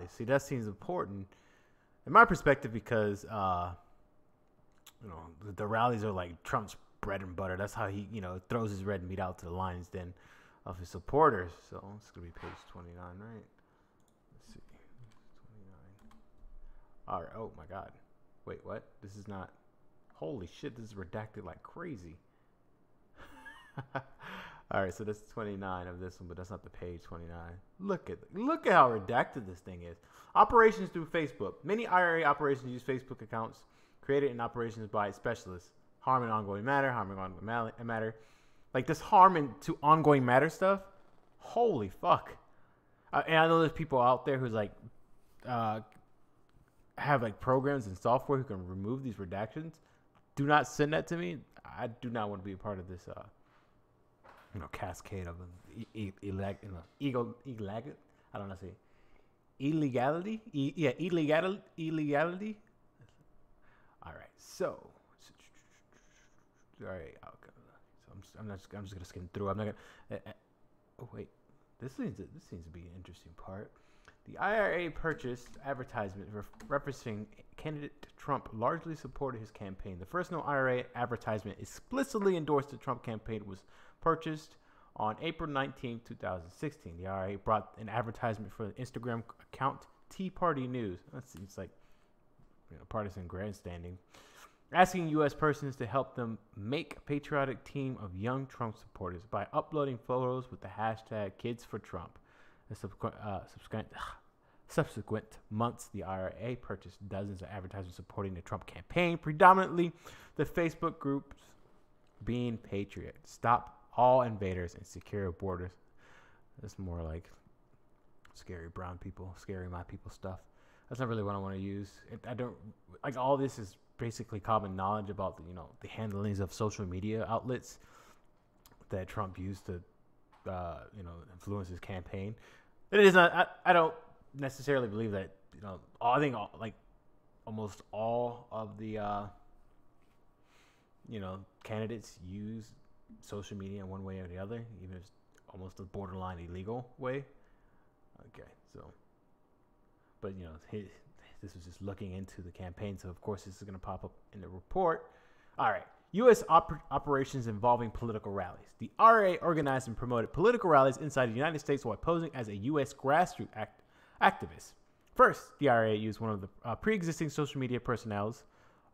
See, that seems important in my perspective because the rallies are like Trump's bread and butter. That's how he throws his red meat out to the lion's den of his supporters. So it's gonna be page 29, right? Let's see, 29. All right. Oh my God. Wait, what? This is not. Holy shit! This is redacted like crazy. All right, so that's 29 of this one, but that's not the page 29. Look at how redacted this thing is. Operations through Facebook. Many IRA operations use Facebook accounts created in operations by specialists. Harm and ongoing matter, Like this harm and to ongoing matter stuff. Holy fuck. And I know there's people out there who's like have like programs and software who can remove these redactions. Do not send that to me. I do not want to be a part of this cascade of illegality. I don't know how to say illegality. Illegality. All right, so all right. So I'm just gonna skim through. I'm not gonna. Oh wait, this seems to be an interesting part. The IRA purchased advertisement referencing candidate Trump largely supported his campaign. The first known IRA advertisement explicitly endorsed the Trump campaign was purchased on April 19, 2016. The IRA brought an advertisement for the Instagram account Tea Party News. That seems like partisan grandstanding. Asking U.S. persons to help them make a patriotic team of young Trump supporters by uploading photos with the hashtag #KidsForTrump. The subsequent months, the IRA purchased dozens of advertisements supporting the Trump campaign, predominantly the Facebook groups Being Patriot, Stop All Invaders, and Secure Borders. That's more like scary brown people, scary my people stuff. That's not really what I want to use. I don't like all this is basically common knowledge about the handlings of social media outlets that Trump used to influence his campaign. It is not. I don't necessarily believe that. I think almost all of the candidates use social media in one way or the other, even if it's almost a borderline illegal way. Okay, so, but this was just looking into the campaign, so of course this is going to pop up in the report. All right. U.S. operations involving political rallies. The RA organized and promoted political rallies inside the United States while posing as a U.S. grassroots activist. First, the RA used one of the pre-existing social media personnel's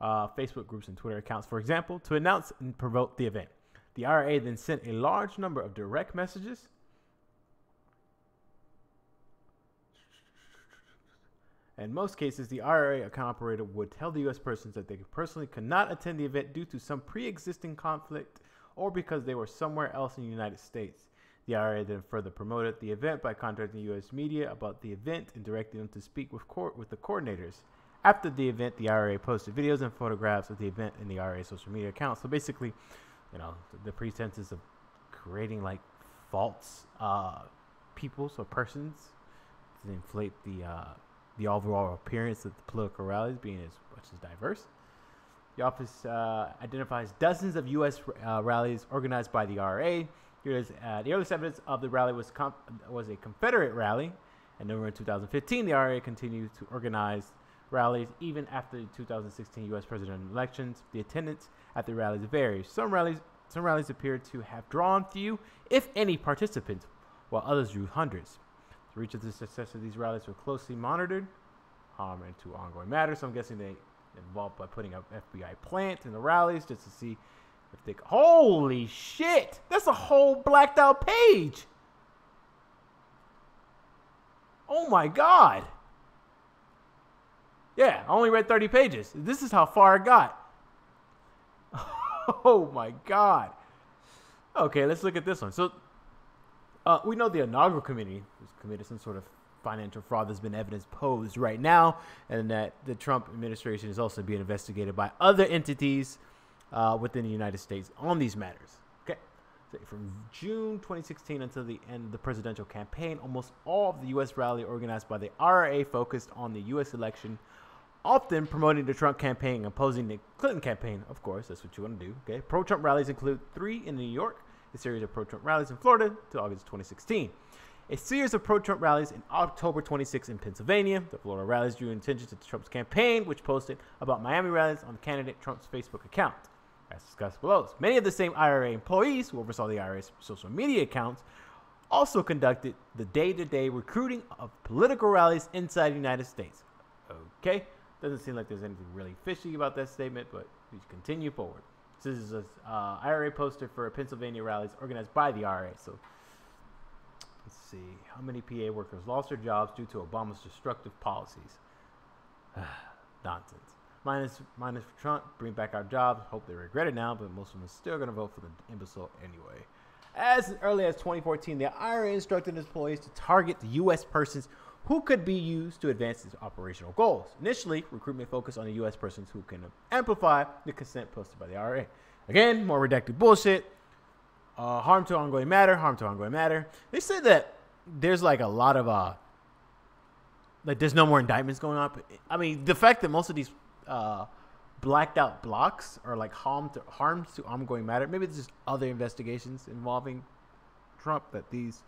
Facebook groups and Twitter accounts, for example, to announce and promote the event. The RA then sent a large number of direct messages. In most cases, the IRA account operator would tell the U.S. persons that they personally could not attend the event due to some pre-existing conflict or because they were somewhere else in the United States. The IRA then further promoted the event by contacting U.S. media about the event and directing them to speak with the coordinators. After the event, the IRA posted videos and photographs of the event in the IRA social media account. So basically, the pretenses of creating like false peoples or persons to inflate the overall appearance of the political rallies being as much as diverse. The office identifies dozens of U.S. Rallies organized by the RA. Here's the earliest evidence of the rally was a Confederate rally, and over in 2015, the RA continued to organize rallies even after the 2016 U.S. presidential elections. The attendance at the rallies varies. Some rallies appear to have drawn few, if any, participants, while others drew hundreds. The reach of the success of these rallies were closely monitored. Harm into ongoing matters. So I'm guessing they involved by putting up FBI plant in the rallies just to see if they. Holy shit! That's a whole blacked out page. Oh my god. Yeah, I only read 30 pages. This is how far I got. Oh my god. Okay, let's look at this one. So. We know the inaugural committee has committed some sort of financial fraud. There's been evidence posed right now, and that the Trump administration is also being investigated by other entities within the United States on these matters. Okay, so from June 2016 until the end of the presidential campaign, almost all of the U.S. rally organized by the RA focused on the U.S. election, often promoting the Trump campaign and opposing the Clinton campaign. Of course, that's what you want to do. Okay, pro-Trump rallies include 3 in New York, a series of pro-Trump rallies in Florida to August 2016. a series of pro-Trump rallies in October 26 in Pennsylvania. The Florida rallies drew attention to Trump's campaign, which posted about Miami rallies on candidate Trump's Facebook account. As discussed below, many of the same IRA employees who oversaw the IRA's social media accounts also conducted the day-to-day recruiting of political rallies inside the United States. Okay, doesn't seem like there's anything really fishy about that statement, but we continue forward. This is an IRA poster for Pennsylvania rallies organized by the IRA. So let's see, how many PA workers lost their jobs due to Obama's destructive policies? Nonsense. Minus for Trump, bring back our jobs. Hope they regret it now, but most of them are still going to vote for the imbecile anyway. As early as 2014, the IRA instructed employees to target the U.S. persons who could be used to advance its operational goals. Initially, recruitment focused on the U.S. persons who can amplify the consent posted by the IRA. Again, more redacted bullshit. Harm to ongoing matter. Harm to ongoing matter. They said that there's like a lot of like there's no more indictments going on. I mean, the fact that most of these blacked out blocks are like harms to ongoing matter. Maybe there's just other investigations involving Trump that these,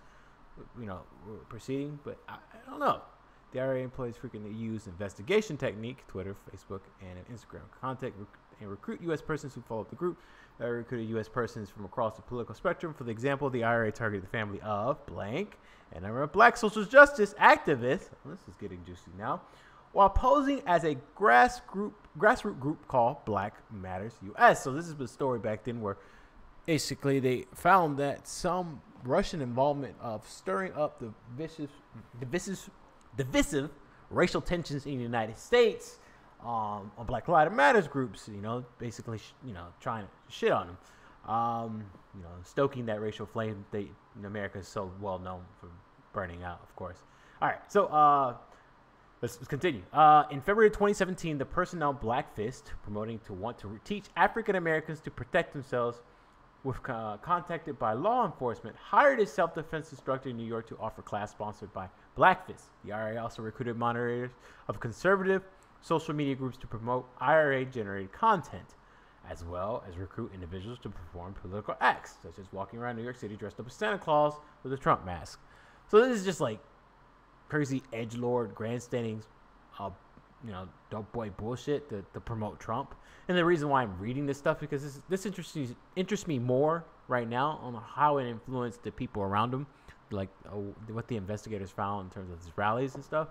were proceeding, but I don't know. The IRA employees frequently use investigation technique, Twitter, Facebook, and Instagram contact and recruit U.S. persons who follow the group. They recruited U.S. persons from across the political spectrum. For the example, the IRA targeted the family of blank and a number of black social justice activists. This is getting juicy now. While posing as a grassroots group called Black Matters U.S. So this is the story back then where basically they found that some Russian involvement of stirring up the divisive racial tensions in the United States on Black Lives Matters groups, basically, trying to shit on them, stoking that racial flame that America is so well known for burning out, of course. All right, so let's continue. In February 2017, the personnel Black Fist, promoting to want to teach African Americans to protect themselves, was contacted by law enforcement, hired a self-defense instructor in New York to offer class sponsored by Black Fist. The IRA also recruited moderators of conservative social media groups to promote IRA-generated content, as well as recruit individuals to perform political acts, such as walking around New York City dressed up as Santa Claus with a Trump mask. So this is just like crazy edgelord grandstanding, dope boy bullshit to promote Trump. And the reason why I'm reading this stuff because this interests me more right now on how it influenced the people around him, like what the investigators found in terms of his rallies and stuff.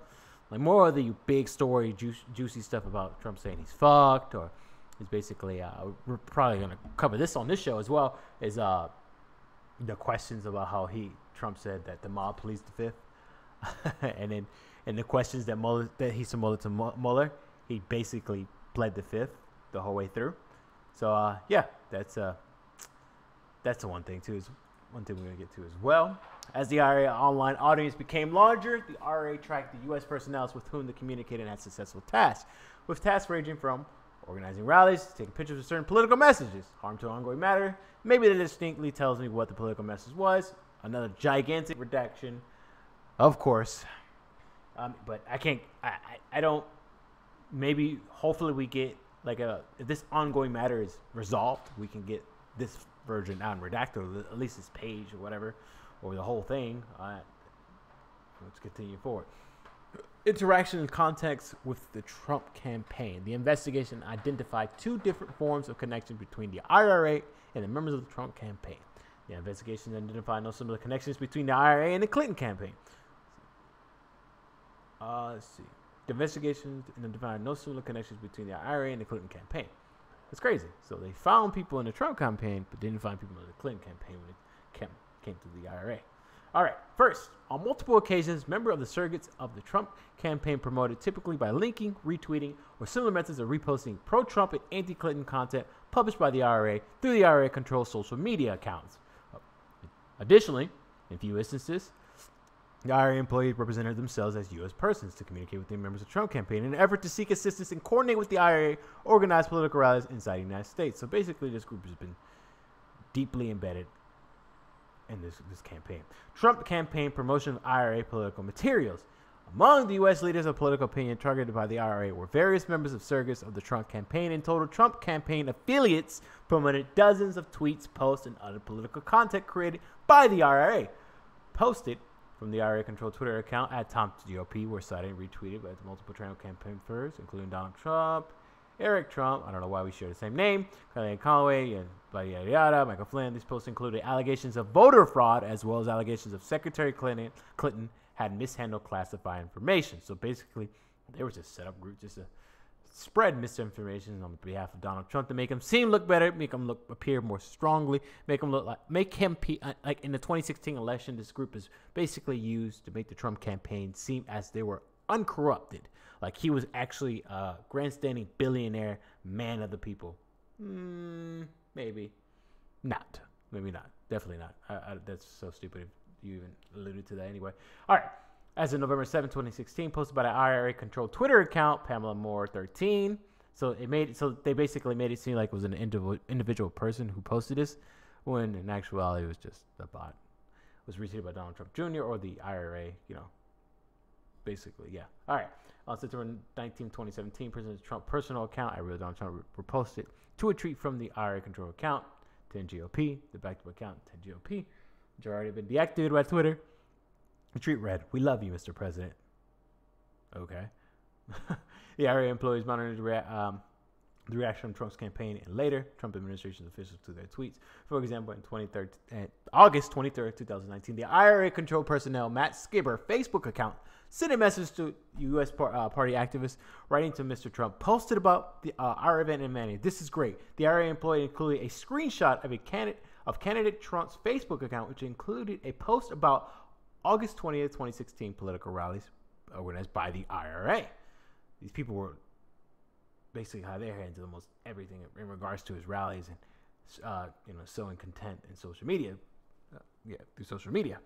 Like more of the big story, juicy stuff about Trump saying he's fucked, or he's basically we're probably gonna cover this on this show as well. Is the questions about how Trump said that the mob policed the Fifth, and the questions that he submitted to Muller, he basically pled the Fifth the whole way through. So yeah, that's the one thing too. Is one thing we're gonna get to as well. As the IRA online audience became larger, the IRA tracked the U.S. personnel with whom they communicated and had successful tasks, with tasks ranging from organizing rallies, taking pictures of certain political messages, harm to ongoing matter. Maybe that distinctly tells me what the political message was. Another gigantic redaction, of course. But I can't. I don't. Maybe hopefully we get like if this ongoing matter is resolved, we can get this version out and redacted, or at least this page or whatever, or the whole thing. Let's continue forward. Interaction and context with the Trump campaign. The investigation identified two different forms of connection between the IRA and the members of the Trump campaign. The investigation identified no similar connections between the IRA and the Clinton campaign. Let's see. The investigation identified no similar connections between the IRA and the Clinton campaign. That's crazy. So they found people in the Trump campaign, but didn't find people in the Clinton campaign when it came to the IRA. All right. First, on multiple occasions, members of the surrogates of the Trump campaign promoted typically by linking, retweeting, or similar methods of reposting pro-Trump and anti-Clinton content published by the IRA through the IRA-controlled social media accounts. Additionally, in few instances, the IRA employees represented themselves as U.S. persons to communicate with the members of the Trump campaign in an effort to seek assistance and coordinate with the IRA organized political rallies inside the United States. So basically, this group has been deeply embedded in this campaign. Trump campaign promotion of IRA political materials. Among the U.S. leaders of political opinion targeted by the IRA were various members of surrogates of the Trump campaign. In total, Trump campaign affiliates promoted dozens of tweets, posts, and other political content created by the IRA, posted from the IRA-controlled Twitter account at TomGOP were cited and retweeted by multiple Trump campaign firms, including Donald Trump, Eric Trump, I don't know why we share the same name, Kellyanne Conway, and yada yada, Michael Flynn. These posts included allegations of voter fraud as well as allegations of Secretary Clinton had mishandled classified information. So basically, they were just set up groups just to spread misinformation on behalf of Donald Trump to make him look better, make him appear more strongly, make him like in the 2016 election. This group is basically used to make the Trump campaign seem as they were uncorrupted, like he was actually a grandstanding billionaire man of the people. Maybe not. Definitely not. That's so stupid if you even alluded to that anyway. All right. As of November 7, 2016, posted by the IRA-controlled Twitter account, Pamela Moore 13. So they basically made it seem like it was an individual person who posted this, when in actuality it was just a bot. It was retweeted by Donald Trump Jr. or the IRA, basically, yeah. All right. On September 19, 2017, President Trump's personal account, Donald Trump, reposted to a tweet from the IRA-controlled account, 10GOP, the backed account, 10GOP, which had already been deactivated by Twitter. The tweet read, "We love you, Mr. President." Okay. The IRA employees monitored the reaction of Trump's campaign and later Trump administration officials to their tweets. For example, August 23rd, 2019, the IRA-controlled personnel Matt Skibber Facebook account sent a message to U.S. party activists writing to Mr. Trump, posted about the IRA event in Manny. "This is great." The IRA employee included a screenshot of candidate Trump's Facebook account, which included a post about August 20th, 2016 political rallies organized by the IRA. These people were basically had their hands in almost everything in regards to his rallies and sowing content in social media. Through social media.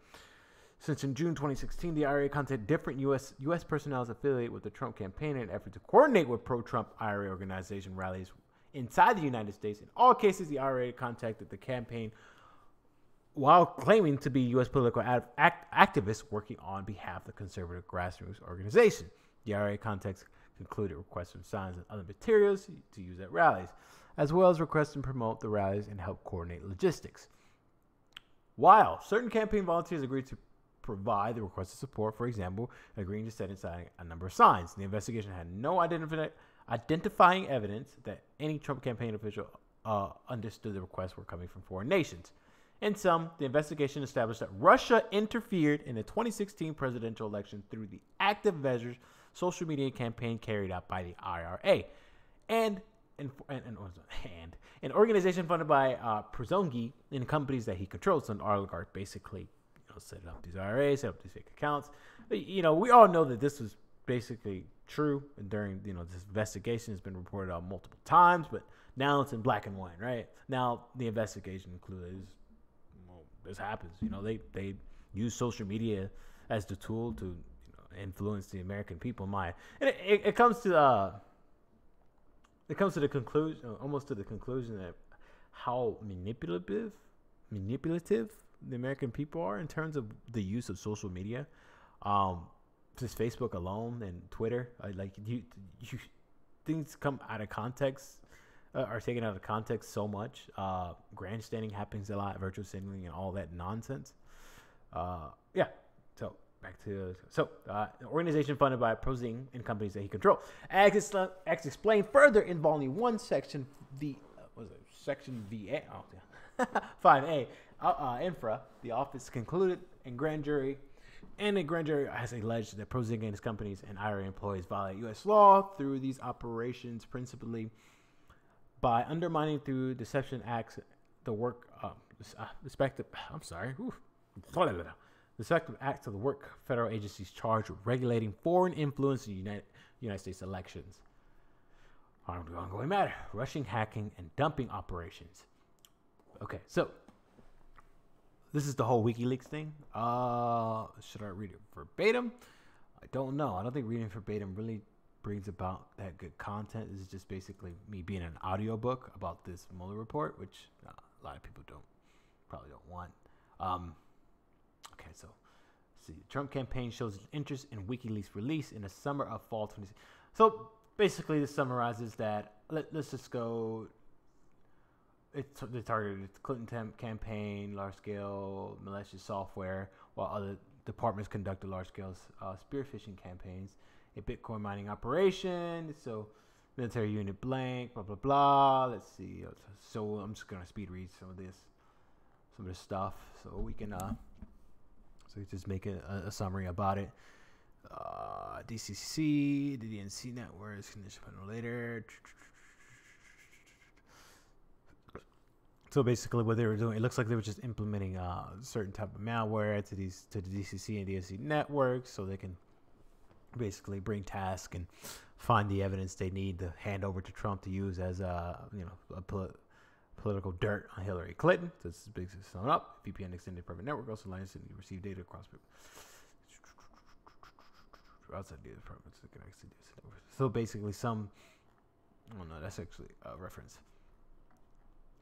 Since in June 2016, the IRA contacted different U.S. personnel affiliated with the Trump campaign in an effort to coordinate with pro-Trump IRA organization rallies inside the United States. In all cases, the IRA contacted the campaign while claiming to be U.S. political activists working on behalf of the conservative grassroots organization. The IRA contacts included requests for signs and other materials to use at rallies, as well as requests to promote the rallies and help coordinate logistics. While certain campaign volunteers agreed to provide the requested support, for example, agreeing to set aside a number of signs, the investigation had no identifying evidence that any Trump campaign official understood the requests were coming from foreign nations. In sum, the investigation established that Russia interfered in the 2016 presidential election through the active measures social media campaign carried out by the IRA and an organization funded by Przongi and companies that he controls. So an oligarch basically set up these IRAs, set up these fake accounts. We all know that this was basically true, and during this investigation has been reported on multiple times, but now it's in black and white, right? Now the investigation includes this happens. They use social media as the tool to influence the American people mind. And it comes to the conclusion, almost to the conclusion, that how manipulative the American people are in terms of the use of social media. Just Facebook alone and Twitter, things come out of context. Are taken out of context so much. Grandstanding happens a lot, virtual signaling, and all that nonsense. So back to the organization funded by Przongi and companies that he controls. As explained further in Volume 1, Section Section VA, 5A, Infra, the office concluded a grand jury has alleged that Przongi and his companies and IRA employees violate U.S. law through these operations, principally by undermining through deception acts the work deceptive acts of the work federal agencies charged with regulating foreign influence in United States elections. Ongoing matter, rushing, hacking, and dumping operations. Okay, so this is the whole WikiLeaks thing. Should I read it verbatim? I don't know. I don't think reading verbatim really brings about that good content. This is just basically me being an audiobook about this Mueller report, which a lot of people probably don't want. Okay, so see, the Trump campaign shows interest in WikiLeaks release in the summer of fall 2016. So basically, this summarizes that. Let's just go. They targeted the Clinton campaign, large-scale malicious software, while other departments conducted large-scale spear phishing campaigns, a Bitcoin mining operation. So military unit blank, blah blah blah. Let's see. So I'm just gonna speed read some of this stuff, so we can just make a summary about it. DCC, the DNC networks, condition later. So basically, what they were doing, it looks like they were just implementing a certain type of malware to the DCC and DNC networks, so they can basically bring tasks and find the evidence they need to hand over to Trump to use as a political dirt on Hillary Clinton. So this is big to sum up. VPN extended private network also allows you to receive data across outside data departments. So basically, that's actually a reference.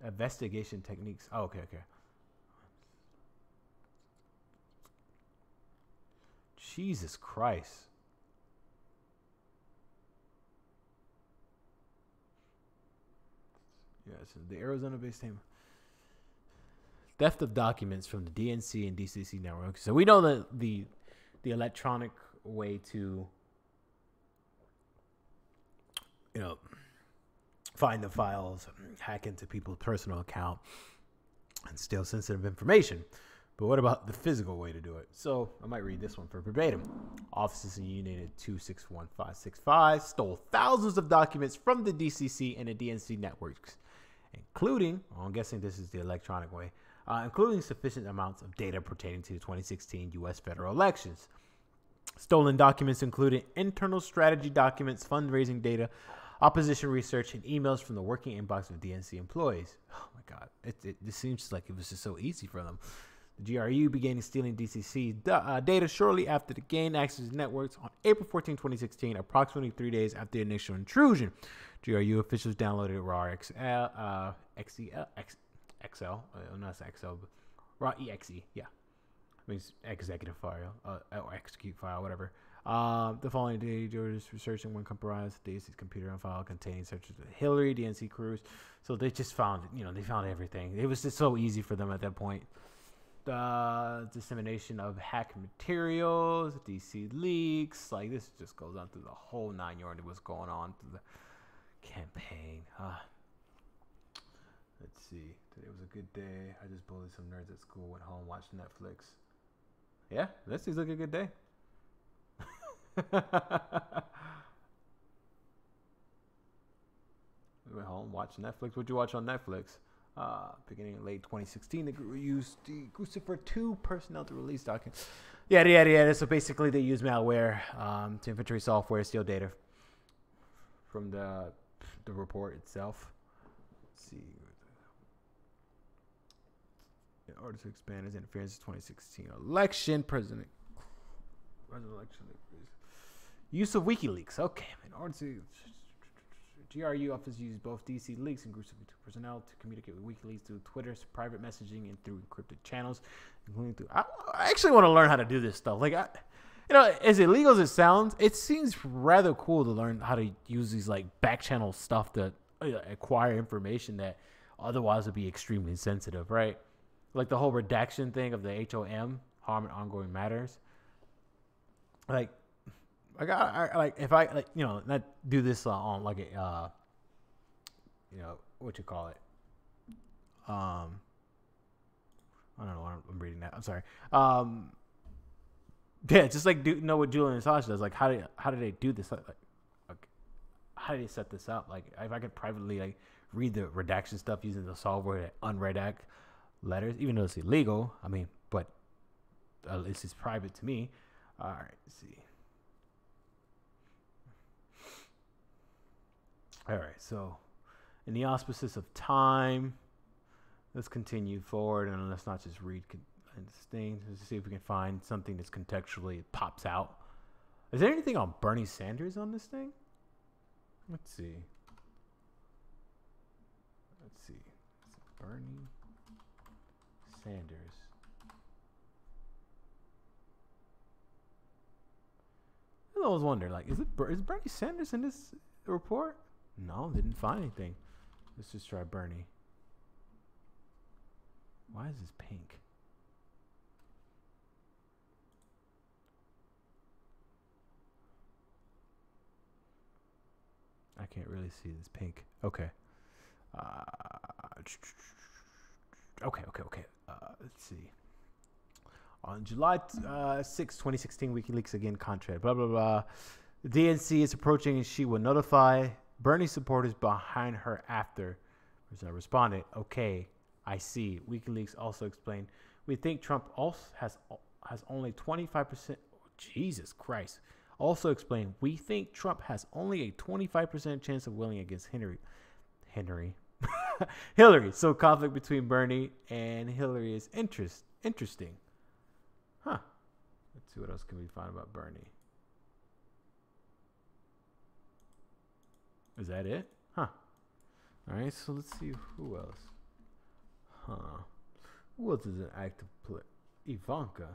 Investigation techniques. Oh, okay. Jesus Christ. Yeah, so the Arizona-based team. Theft of documents from the DNC and DCC network. So we know that the electronic way to, find the files, hack into people's personal account, and steal sensitive information. But what about the physical way to do it? So I might read this one for verbatim. Officers in Unit 261565 stole thousands of documents from the DCC and the DNC networks, including, I'm guessing this is the electronic way, including sufficient amounts of data pertaining to the 2016 U.S. federal elections. Stolen documents included internal strategy documents, fundraising data, opposition research, and emails from the working inbox of DNC employees. Oh my God, it seems like it was just so easy for them. The GRU began stealing DCC data shortly after the gain access to networks on April 14, 2016, approximately 3 days after the initial intrusion. GRU officials downloaded raw raw exe, yeah. Means executive file, or execute file, whatever. The following day, George was researching when compromised DNC's computer on file containing searches of Hillary, DNC crews. So they just found, they found everything. It was just so easy for them at that point. Dissemination of hacked materials, DC leaks, like this just goes on through the whole 9 yards of what's going on through the campaign. Let's see. Today was a good day. I just bullied some nerds at school, went home, watched Netflix. Yeah, that seems like a good day. We went home, watched Netflix. What'd you watch on Netflix? Beginning in late 2016, the group used the Crucifer 2 personnel to release documents. Yeah. So basically, they use malware to infiltrate software, steal data from the report itself. Let's see. In order to expand his interference in 2016 election, president election. Use of WikiLeaks. Okay. In order to GRU officers use both DC leaks and groups of personnel to communicate with WikiLeaks through Twitter's private messaging and through encrypted channels, including through. I actually want to learn how to do this stuff. Like, as illegal as it sounds, it seems rather cool to learn how to use these like back channel stuff to acquire information that otherwise would be extremely sensitive, right? Like the whole redaction thing of the HOM, harm and ongoing matters. Like, if I not do this on like a, what you call it? I don't know why I'm reading that. I'm sorry. Yeah, just like know what Julian Assange does. Like, how do they do this? Like, how do they set this up? Like, if I could privately like read the redaction stuff using the software that unredact letters, even though it's illegal. I mean, but at least it's private to me. All right, let's see. All right, so in the auspices of time, let's continue forward and let's not just read this thing. Let's see if we can find something that's contextually pops out. Is there anything on Bernie Sanders on this thing? Let's see. Bernie Sanders. I always wonder, like, is Bernie Sanders in this report? No, didn't find anything. Let's just try Bernie. Why is this pink? I can't really see this pink. Okay. Okay. Let's see. On July 6, 2016, WikiLeaks again contract. Blah, blah, blah. The DNC is approaching and she will notify Bernie supporters behind her after. I responded, okay, I see. WikiLeaks also explained, we think Trump also has only 25%. Jesus Christ. Also explained, we think Trump has only a 25% chance of winning against Hillary. So conflict between Bernie and Hillary is interesting. Huh. Let's see what else can we find about Bernie. Is that it? Huh. All right, so let's see who else. Huh. Who else is an active player? Ivanka.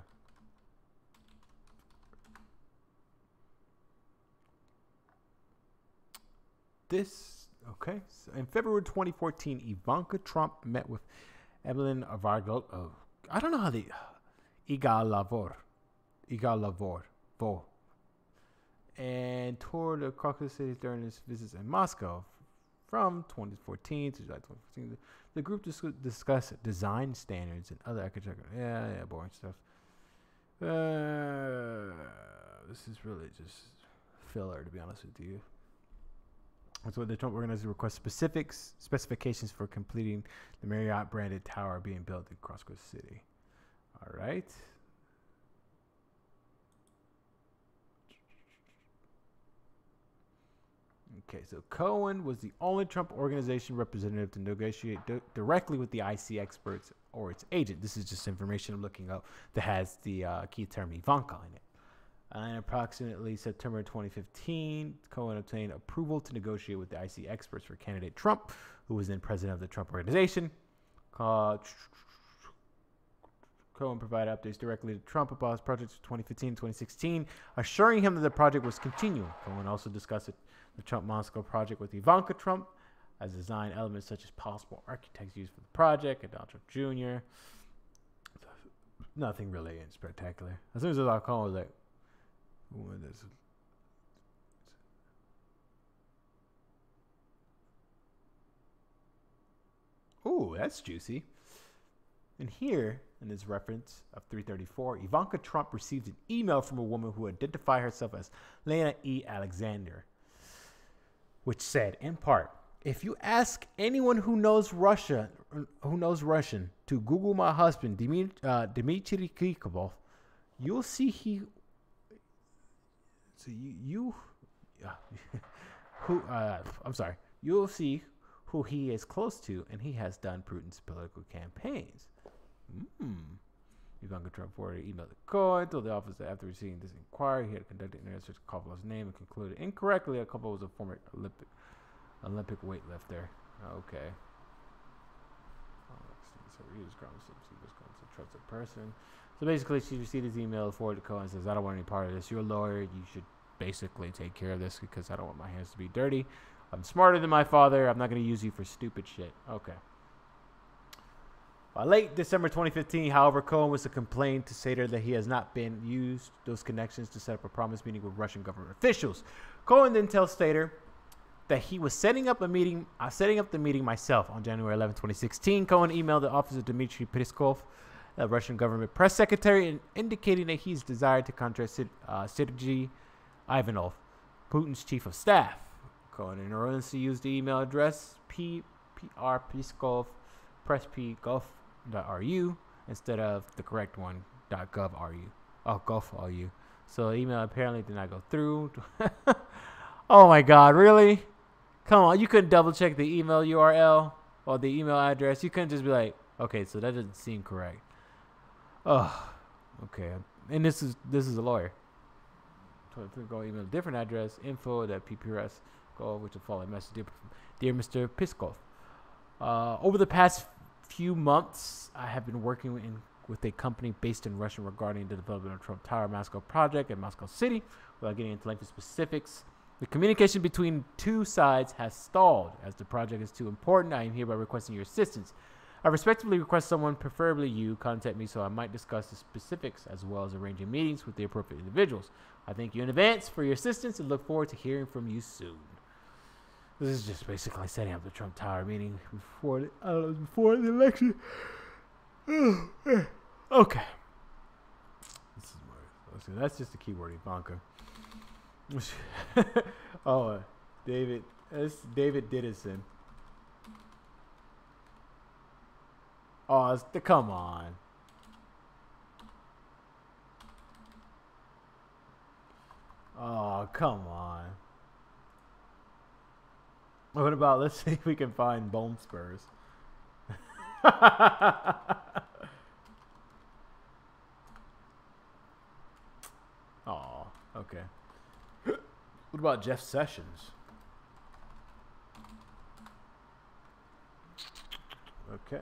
Okay. So in February 2014, Ivanka Trump met with Evelyn Vargo. I don't know how they. Igalavor. And toured the Caucasus cities during his visits in Moscow from 2014 to July 2014. The group discussed design standards and other architecture. Yeah, boring stuff. This is really just filler, to be honest with you. That's what the Trump organizers request specifications for completing the Marriott branded tower being built in Caucasus City. All right. Okay, so Cohen was the only Trump organization representative to negotiate directly with the IC experts or its agent. This is just information I'm looking up that has the key term Ivanka in it. In approximately September 2015, Cohen obtained approval to negotiate with the IC experts for candidate Trump, who was then president of the Trump organization. Cohen provided updates directly to Trump about his projects for 2015 and 2016, assuring him that the project was continuing. Cohen also discussed the Trump Moscow project with Ivanka Trump as design elements such as possible architects used for the project and Donald Trump Jr. Nothing really spectacular. As soon as I saw Cohen, I was like, what is this? Ooh, that's juicy. And here, in this reference of 334, Ivanka Trump received an email from a woman who identified herself as Lena E. Alexander, which said, in part, if you ask anyone who knows Russian to Google my husband, Dmitry Krikov, you'll see he... So you'll see who he is close to, and he has done Putin's political campaigns. Ivanka Trump forwarded an email to Cohen, told the office that after receiving this inquiry, he had conducted an internet search of Kovalev's name and concluded incorrectly that Koval was a former Olympic weightlifter. Okay. So trusted person. So basically, she received his email, forwarded to Cohen, and says, I don't want any part of this. You're a lawyer. You should basically take care of this because I don't want my hands to be dirty. I'm smarter than my father. I'm not going to use you for stupid shit. Okay. By late December 2015, however, Cohen was to complain to Sater that he has not been used those connections to set up a promised meeting with Russian government officials. Cohen then tells Sater that he was setting up the meeting myself on January 11, 2016. Cohen emailed the office of Dmitry Peskov, the Russian government press secretary, indicating that he's desired to contact Sergei Ivanov, Putin's chief of staff. Cohen in earnestly used the email address pressp.gov.ru instead of the correct one, .gov.ru. So the email apparently did not go through. Oh my God, really? Come on, you couldn't double check the email URL or the email address. You couldn't just be like, okay, so that doesn't seem correct. Oh, okay. And this is a lawyer. Go email a different address, info.pprs, go which will follow a message. Dear Mr. Peskov, over the past few months, I have been working with a company based in Russia regarding the development of Trump Tower Moscow project in Moscow City. Without getting into lengthy specifics, the communication between two sides has stalled. As the project is too important, I am hereby requesting your assistance. I respectfully request someone, preferably you, contact me so I might discuss the specifics as well as arranging meetings with the appropriate individuals. I thank you in advance for your assistance and look forward to hearing from you soon. This is just basically setting up the Trump Tower meeting before the election. Okay. That's just a keyword, Ivanka. Oh, David. That's David Didison. Oh, come on. Oh, come on. What about, let's see if we can find bone spurs. Oh, okay. What about Jeff Sessions? Okay.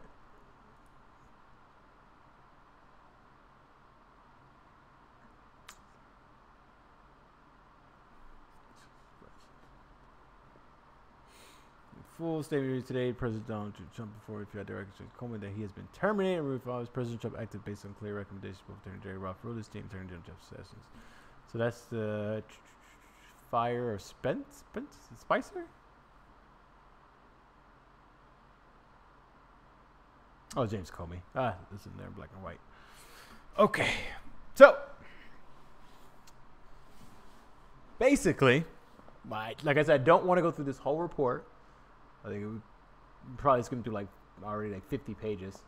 Full statement today, President Donald Trump before he directed Coleman that he has been terminated and removed from office. President Trump acted based on clear recommendations from Attorney General Ralph Ruler's team, Attorney General Jeff Sessions. So that's the fire of Spicer? Oh, James Comey. This is in there in black and white. Okay. So, basically, like I said, I don't want to go through this whole report. I think probably it's going to do already 50 pages.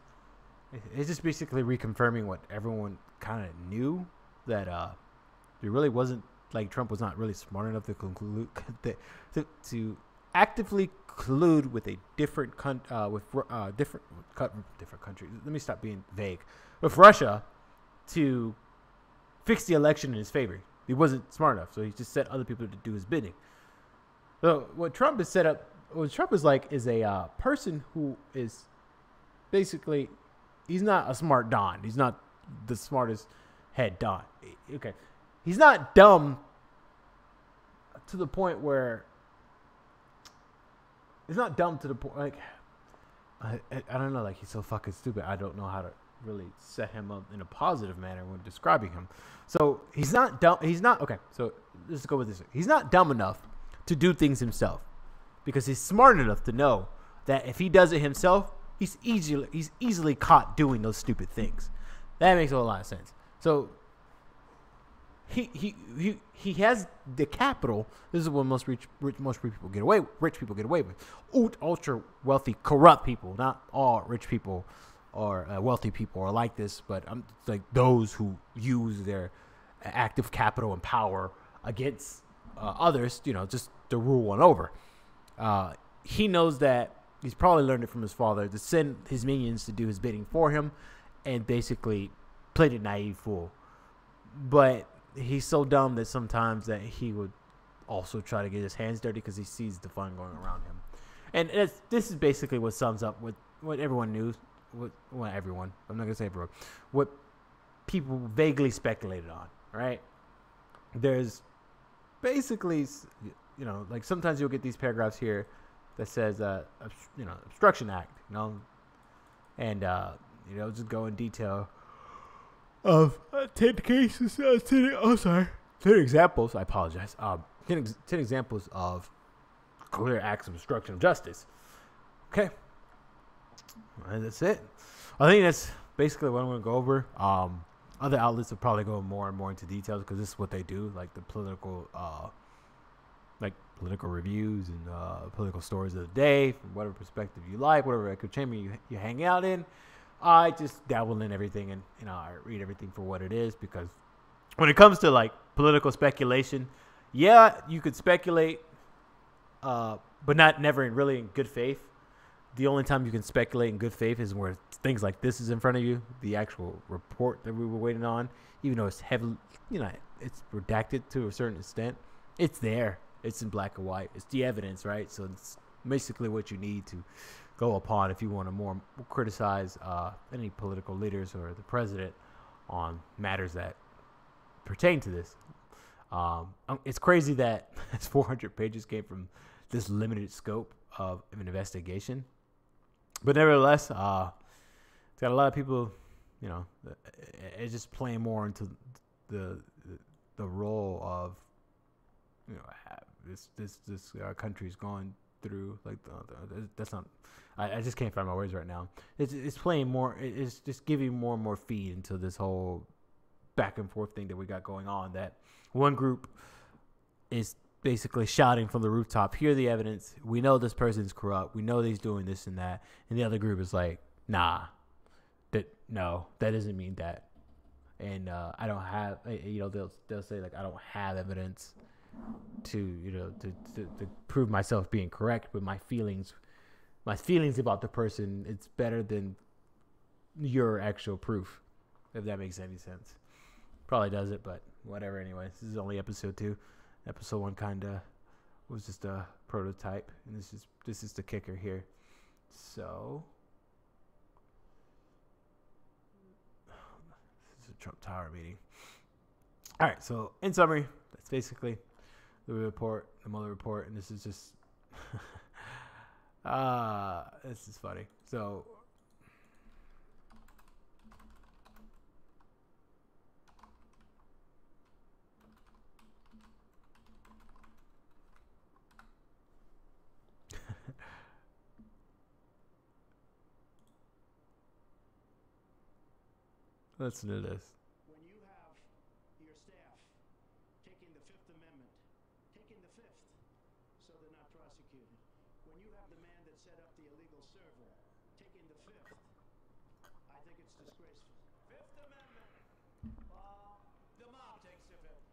It's just basically reconfirming what everyone kind of knew, that it really wasn't, Trump was not really smart enough to conclude to actively collude with a different different countries. Let me stop being vague. With Russia to fix the election in his favor. He wasn't smart enough, so he just set other people to do his bidding. So what Trump is set up. What Trump is is a person who is basically, he's not a smart Don. He's not the smartest head Don. Okay. He's not dumb to the point where, he's not dumb to the point, I don't know, he's so fucking stupid. I don't know how to really set him up in a positive manner when describing him. So he's not dumb. Okay, so let's go with this. He's not dumb enough to do things himself. Because he's smart enough to know that if he does it himself, he's easily caught doing those stupid things. That makes a lot of sense. So he has the capital. This is what most rich people get away with. Ultra wealthy, corrupt people. Not all rich people or wealthy people are like this, but those who use their active capital and power against others. Just to rule one over. He knows that he's probably learned it from his father to send his minions to do his bidding for him and basically play the naive fool. But he's so dumb that sometimes that he would also try to get his hands dirty because he sees the fun going around him. And this is basically what sums up what everyone knew. Everyone. I'm not going to say everyone. What people vaguely speculated on, right? There's basically... sometimes you'll get these paragraphs here that says, obstruction act, and, just go in detail of 10 cases, 10 examples, I apologize, 10 examples of clear acts of obstruction of justice. Okay. And that's it. I think that's basically what I'm going to go over. Other outlets will probably go more and more into details because this is what they do, the political, political reviews and political stories of the day from whatever perspective you like, whatever echo chamber you hang out in. I just dabble in everything and I read everything for what it is, because when it comes to political speculation, yeah, you could speculate, but never really in good faith. The only time you can speculate in good faith is where things like this is in front of you, the actual report that we were waiting on, even though it's heavily, it's redacted to a certain extent. It's there. It's in black and white. It's the evidence, right? So it's basically what you need to go upon if you want to more criticize any political leaders or the president on matters that pertain to this. It's crazy that 400 pages came from this limited scope of an investigation. But nevertheless, it's got a lot of people, it's just playing more into the role of, this country's going through. Like that's not. I just can't find my words right now. It's playing more. It's just giving more and more feed into this whole back and forth thing that we got going on. That one group is basically shouting from the rooftop, "Hear the evidence. We know this person's corrupt. We know he's doing this and that." And the other group is like, "Nah, that doesn't mean that." And I don't have, they'll say like, "I don't have evidence to prove myself being correct, but my feelings about the person, it's better than your actual proof." If that makes any sense. Probably doesn't, but whatever. Anyway, this is only episode 2. Episode 1 kind of was just a prototype, and this is the kicker here. So this is a Trump Tower meeting. All right. So in summary, that's basically the report, the Mueller report, and this is just this is funny. So listen to this. When you have your staff taking the Fifth Amendment, taking the Fifth, so they're not prosecuted. When you have the man that set up the illegal server taking the Fifth, I think it's disgraceful. Fifth Amendment. The mob takes the Fifth.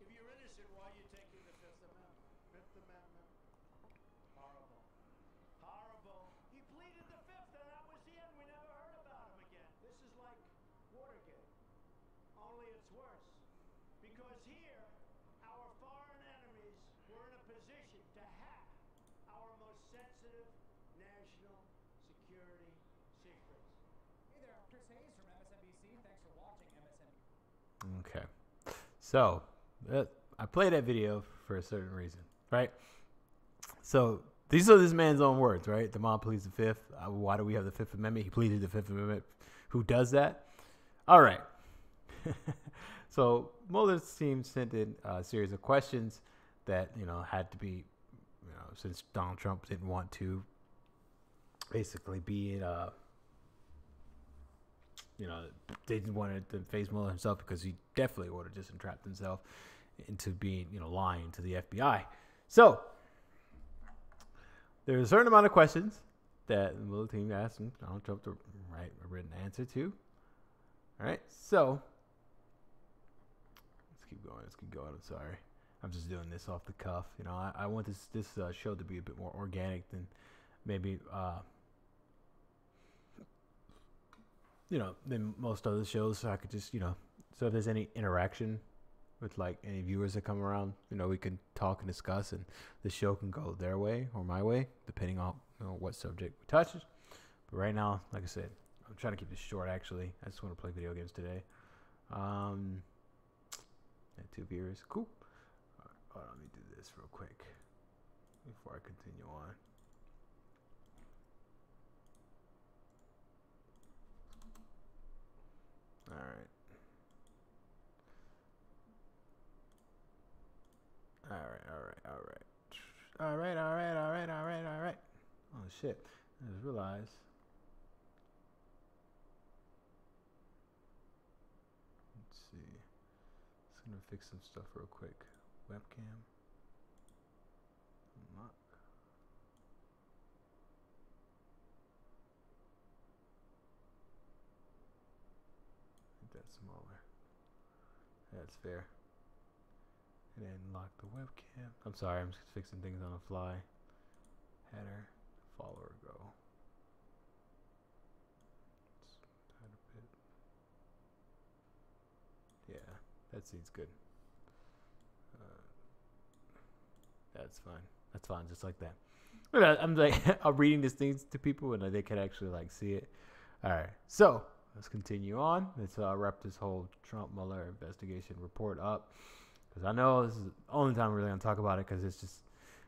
If you're innocent, why are you taking the Fifth Amendment? Fifth Amendment. Horrible. Horrible. He pleaded the Fifth, and that was the end. We never heard about him again. This is like Watergate, only it's worse. Because here, our foreign enemies were in a position to hack our most sensitive national security secrets. Hey there, Chris Hayes from MSNBC. Thanks for watching MSNBC. Okay. So I played that video for a certain reason, right? So these are this man's own words, right? The mob pleads the Fifth. Why do we have the Fifth Amendment? He pleaded the Fifth Amendment. Who does that? All right. So Mueller's team sent in a series of questions that, had to be, since Donald Trump didn't want to basically be in they didn't want to face Mueller himself, because he definitely would have just entrapped himself into being, lying to the FBI. So there's a certain amount of questions that the Mueller team asked Donald Trump to write a written answer to. All right, so let's keep going. I'm sorry, I'm just doing this off the cuff. I want this show to be a bit more organic than maybe than most other shows. So I could just so if there's any interaction with like any viewers that come around, we can talk and discuss, and the show can go their way or my way, depending on what subject we touch. But right now, like I said, I'm trying to keep this short. Actually, I just want to play video games today. And 2 viewers, cool. All right, let me do this real quick before I continue on. All right. Oh shit! I just realized. Let's see. Just gonna fix some stuff real quick. Webcam. Unlock. Make that smaller. That's fair. And then lock the webcam. I'm sorry, I'm just fixing things on the fly. Header, follower go. Yeah, that seems good. That's fine. That's fine, just like that. But I'm like, I'm reading these things to people, and they can actually like see it. All right, so let's continue on. Let's wrap this whole Trump Mueller investigation report up, because I know this is the only time we're really gonna talk about it, because it's just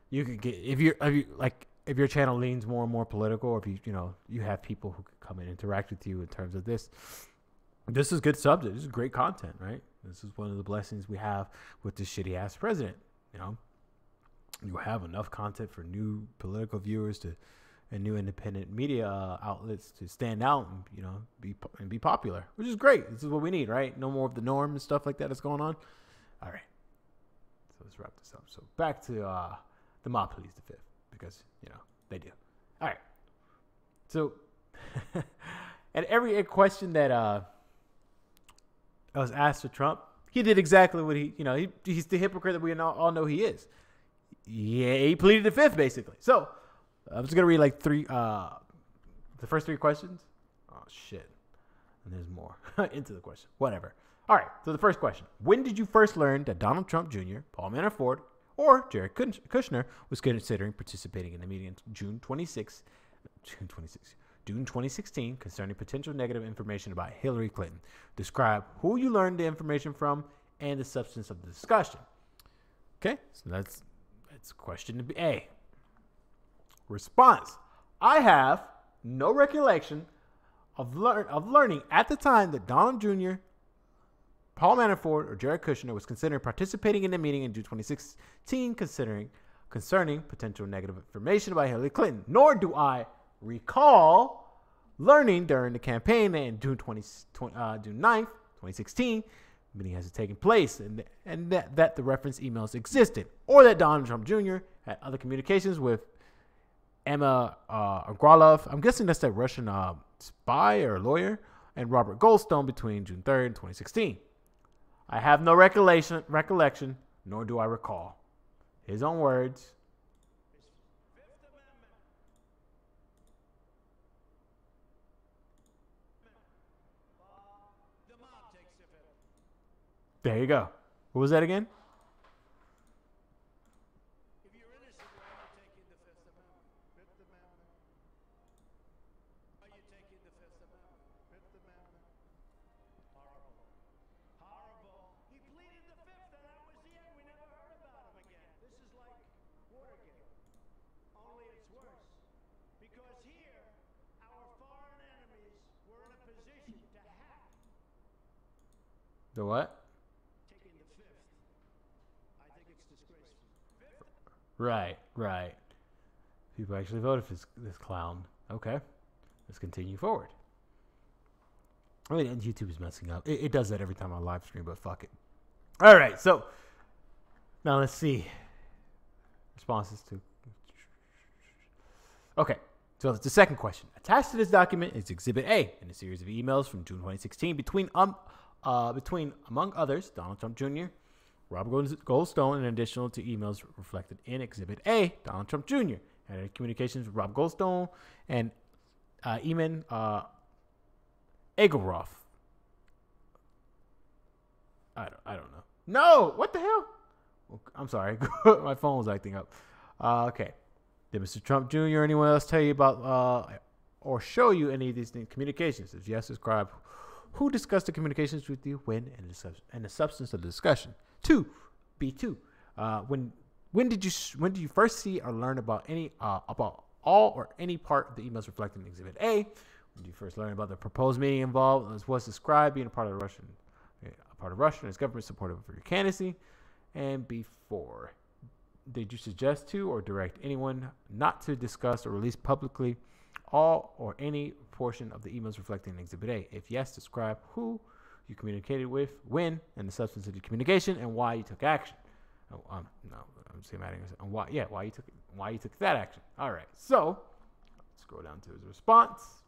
you could get if your channel leans more and more political, or if you have people who could come and interact with you in terms of this. This is good subject. This is great content, right? This is one of the blessings we have with this shitty ass president. you know, you have enough content for new political viewers to and new independent media outlets to stand out and, you know, be popular, which is great. This is what we need, right? No more of the norm and stuff like that is going on. All right. So let's wrap this up. So back to the mob police the fifth, because, you know, they do. All right. So and every question that was asked to Trump, he did exactly what he's the hypocrite that we all know he is. Yeah, he pleaded the fifth, basically. So I'm just gonna read like the first three questions. Oh shit, and there's more into the question. Whatever. All right. So the first question: when did you first learn that Donald Trump Jr., Paul Manafort, or Jared Kushner was considering participating in the meeting in June 2016 concerning potential negative information about Hillary Clinton? Describe who you learned the information from and the substance of the discussion. Okay, so that's question A. Response: I have no recollection of learning at the time that Donald Jr., Paul Manafort, or Jared Kushner was considering participating in the meeting in June 2016 concerning potential negative information about Hillary Clinton. Nor do I recall learning during the campaign in June 9th, 2016, meeting has taken place, and that the reference emails existed, or that Donald Trump Jr. had other communications with Emma Agralov, I'm guessing that's that Russian spy or lawyer, and Robert Goldstone between June 3rd and 2016. I have no recollection, nor do I recall. His own words. Fifth Amendment. The mob takes the fifth. There you go. What was that again? If you're innocent, why are you taking the Fifth Amendment? Fifth Amendment. Why are you taking the Fifth Amendment? Fifth Amendment. Horrible. Horrible. He pleaded the fifth, and that was the end. We never heard about him again. This is like Watergate. Only it's worse. Because here, our foreign enemies were in a position to hack. The what? Taking the fifth. I think it's disgraceful. Fifth. Right. People actually voted for this clown. Okay. Let's continue forward. I mean, and YouTube is messing up. It does that every time I live stream, but fuck it. All right. So now let's see. Responses to. Okay. So the second question. Attached to this document is Exhibit A in a series of emails from June 2016 between among others, Donald Trump Jr., Robert Goldstone, in addition to emails reflected in Exhibit A, Donald Trump Jr. had communications with Rob Goldstone and Eamon Egelroth. I don't know. No, what the hell? I'm sorry, my phone was acting up. Okay, did Mr. Trump Jr. or anyone else tell you about or show you any of these communications? If yes, describe who discussed the communications with you, when, and the substance of the discussion. B2. When did you first see or learn about about all or any part of the emails reflected in Exhibit A? When did you first learn about the proposed meeting involved as was described being a part of Russia and its government supportive for your candidacy? And B4. Did you suggest to or direct anyone not to discuss or release publicly all or any portion of the emails reflected in Exhibit A? If yes, describe who you communicated with, when, and the substance of the communication, and why you took action. No, I'm saying adding why you took that action. All right, so let's scroll down to his response.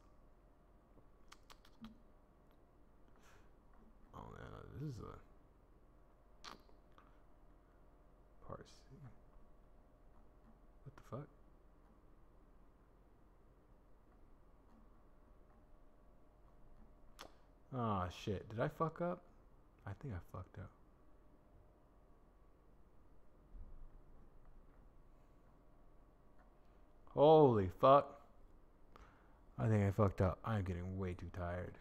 Oh man, this is a parse. What the fuck? Oh shit, did I fuck up? I think I fucked up. Holy fuck. I think I fucked up. I'm getting way too tired.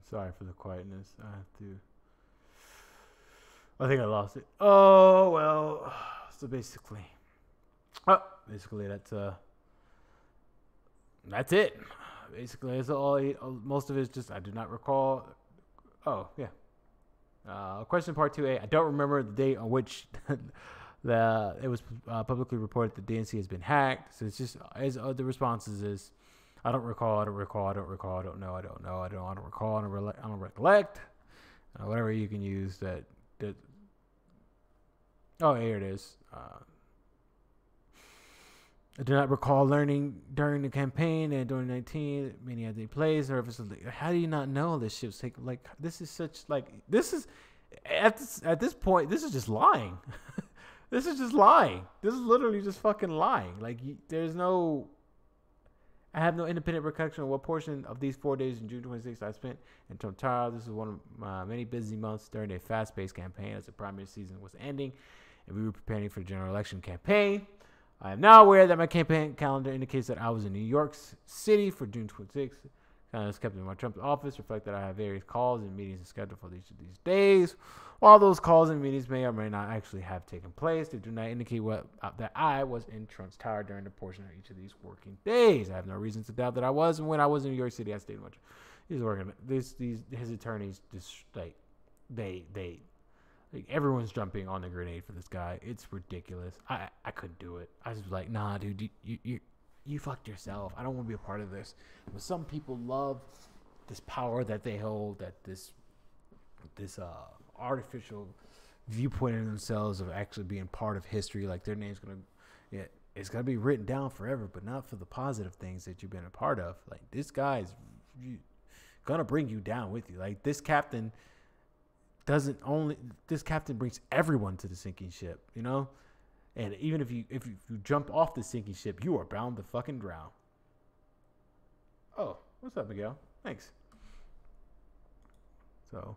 Sorry for the quietness. I have to. I think I lost it. Oh well. So basically, that's it. Basically, that's all. Most of it is just I do not recall. Oh yeah. Question part 2A. I don't remember the date on which it was publicly reported that the DNC has been hacked. So it's just the responses is I don't recall. I don't recall. I don't recall. I don't know. I don't know. I don't recall. I don't recollect. Whatever you can use that. Oh, here it is. I do not recall learning during the campaign and during 19 many other plays. How do you not know this shit was taken? Like this is such like this is at this point this is just lying. This is just lying. This is literally just fucking lying. Like there's no. I have no independent recollection of what portion of these 4 days in June 26th I spent in Toronto. This is one of my many busy months during a fast-paced campaign as the primary season was ending and we were preparing for the general election campaign. I am now aware that my campaign calendar indicates that I was in New York City for June 26th. Kind of kept in my Trump's office, reflect that I have various calls and meetings scheduled for each of these days. While those calls and meetings may or may not actually have taken place, they do not indicate that I was in Trump's tower during the portion of each of these working days. I have no reason to doubt that I was, and when I was in New York City, I stayed much. He's working. His attorneys just like everyone's jumping on the grenade for this guy. It's ridiculous. I couldn't do it. I was like, nah, dude, you fucked yourself. I don't want to be a part of this. But some people love this power that they hold, that this artificial viewpoint of themselves of actually being part of history. Like their name's it's gonna be written down forever, but not for the positive things that you've been a part of. Like this guy's gonna bring you down with you. Like this captain brings everyone to the sinking ship, you know? And even if you jump off the sinking ship, you are bound to fucking drown. Oh, what's up, Miguel? Thanks. So,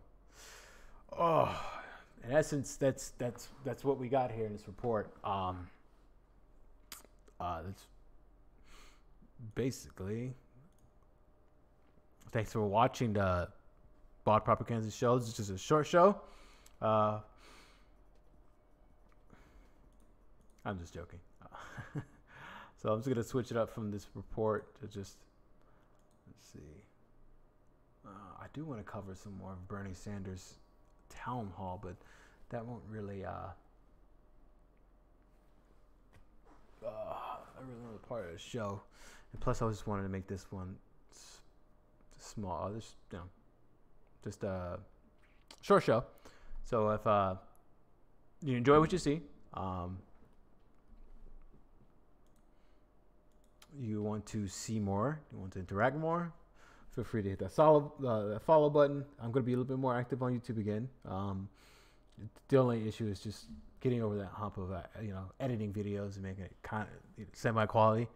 in essence, that's what we got here in this report. That's basically. Thanks for watching the Bald Propagandist show. This is just a short show. I'm just joking. So I'm just going to switch it up from this report to just, let's see. I do want to cover some more of Bernie Sanders' town hall, but that won't really, really part of the show. And plus, I just wanted to make this one small. Just a short show. So if you enjoy what you see, you want to see more, you want to interact more, feel free to hit that follow button. I'm going to be a little bit more active on YouTube again. The only issue is just getting over that hump of editing videos and making it kind of semi-quality.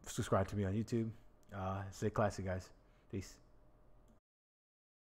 Subscribe to me on YouTube. Stay classy, guys. Peace.